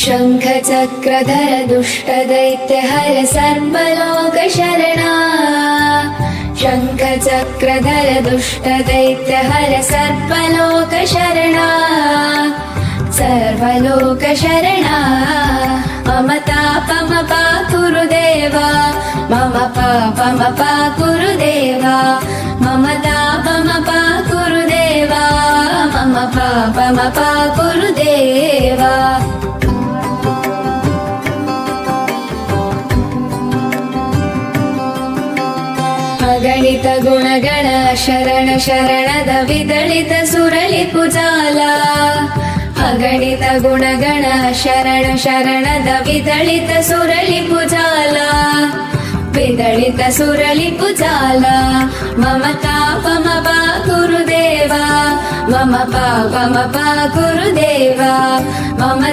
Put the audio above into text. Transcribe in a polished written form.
शङ्खचक्रधर दुष्टदैत्यहर सर्वलोकशरणा शङ्खचक्रधर दुष्टदैत्यहर सर्वलोकशरणा सर्वलोकशरणा मम तापमपाकुरु देवा मम पापमपाकुरु देवा मम तापमपाकुरु देवा मम पापमपाकुरु देवा अगणित गुणगण शरण शरणद विदलित सुरलिपुजाला अगणित गुणगण शरण शरणद विदलित सुरलिपुजाला विदलित सुरलिपुजाला मम तापमपाकुरु देवा मम पापमपाकुरु देवा मम